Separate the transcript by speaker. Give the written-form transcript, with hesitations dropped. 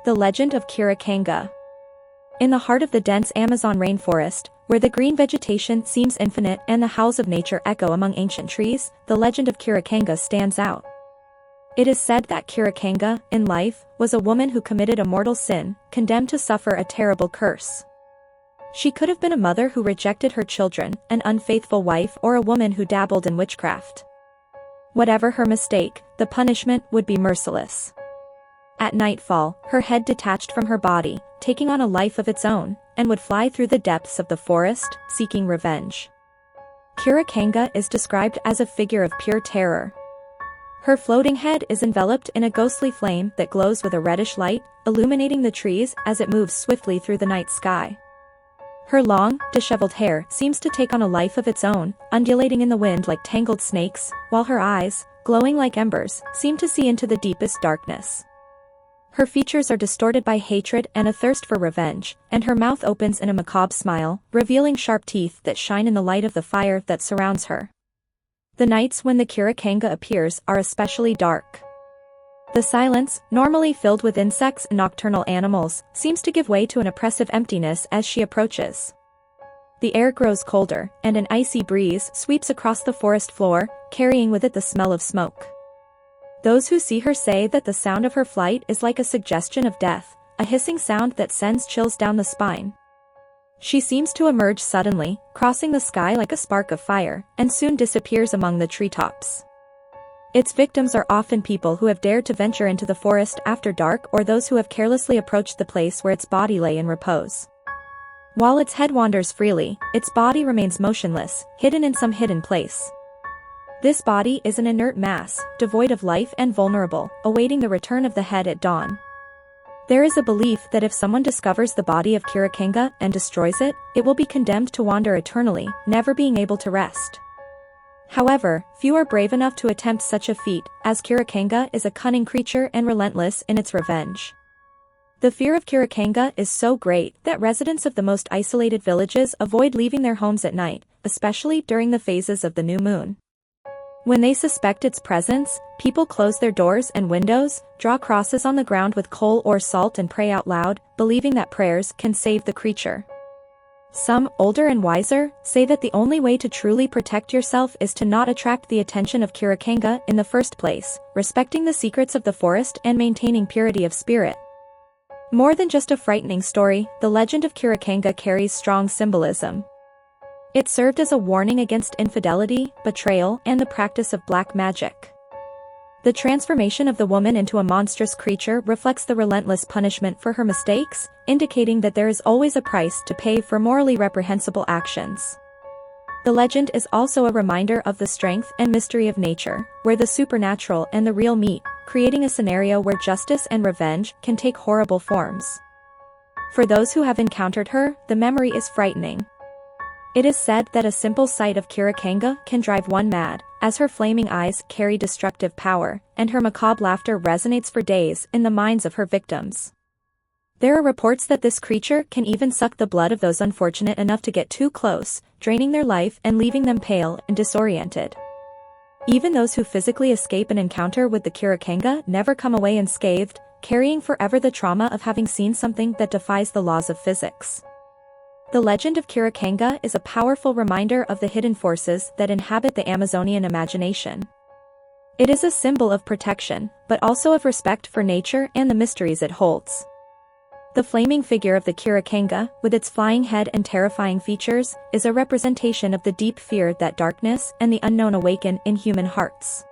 Speaker 1: The Legend of Curacanga. In the heart of the dense Amazon rainforest, where the green vegetation seems infinite and the howls of nature echo among ancient trees, the legend of Curacanga stands out. It is said that Curacanga, in life, was a woman who committed a mortal sin, condemned to suffer a terrible curse. She could have been a mother who rejected her children, an unfaithful wife, or a woman who dabbled in witchcraft. Whatever her mistake, the punishment would be merciless. At nightfall, her head detached from her body, taking on a life of its own, and would fly through the depths of the forest, seeking revenge. Curacanga is described as a figure of pure terror. Her floating head is enveloped in a ghostly flame that glows with a reddish light, illuminating the trees as it moves swiftly through the night sky. Her long, disheveled hair seems to take on a life of its own, undulating in the wind like tangled snakes, while her eyes, glowing like embers, seem to see into the deepest darkness. Her features are distorted by hatred and a thirst for revenge, and her mouth opens in a macabre smile, revealing sharp teeth that shine in the light of the fire that surrounds her. The nights when the Curacanga appears are especially dark. The silence, normally filled with insects and nocturnal animals, seems to give way to an oppressive emptiness as she approaches. The air grows colder, and an icy breeze sweeps across the forest floor, carrying with it the smell of smoke. Those who see her say that the sound of her flight is like a suggestion of death, a hissing sound that sends chills down the spine. She seems to emerge suddenly, crossing the sky like a spark of fire, and soon disappears among the treetops. Its victims are often people who have dared to venture into the forest after dark or those who have carelessly approached the place where its body lay in repose. While its head wanders freely, its body remains motionless, hidden in some hidden place. This body is an inert mass, devoid of life and vulnerable, awaiting the return of the head at dawn. There is a belief that if someone discovers the body of Curacanga and destroys it, it will be condemned to wander eternally, never being able to rest. However, few are brave enough to attempt such a feat, as Curacanga is a cunning creature and relentless in its revenge. The fear of Curacanga is so great that residents of the most isolated villages avoid leaving their homes at night, especially during the phases of the new moon. When they suspect its presence, people close their doors and windows, draw crosses on the ground with coal or salt and pray out loud, believing that prayers can save the creature. Some, older and wiser, say that the only way to truly protect yourself is to not attract the attention of Curacanga in the first place, respecting the secrets of the forest and maintaining purity of spirit. More than just a frightening story, the legend of Curacanga carries strong symbolism. It served as a warning against infidelity, betrayal, and the practice of black magic. The transformation of the woman into a monstrous creature reflects the relentless punishment for her mistakes, indicating that there is always a price to pay for morally reprehensible actions. The legend is also a reminder of the strength and mystery of nature, where the supernatural and the real meet, creating a scenario where justice and revenge can take horrible forms. For those who have encountered her, the memory is frightening. It is said that a simple sight of Curacanga can drive one mad, as her flaming eyes carry destructive power, and her macabre laughter resonates for days in the minds of her victims. There are reports that this creature can even suck the blood of those unfortunate enough to get too close, draining their life and leaving them pale and disoriented. Even those who physically escape an encounter with the Curacanga never come away unscathed, carrying forever the trauma of having seen something that defies the laws of physics. The legend of Curacanga is a powerful reminder of the hidden forces that inhabit the Amazonian imagination. It is a symbol of protection, but also of respect for nature and the mysteries it holds. The flaming figure of the Curacanga, with its flying head and terrifying features, is a representation of the deep fear that darkness and the unknown awaken in human hearts.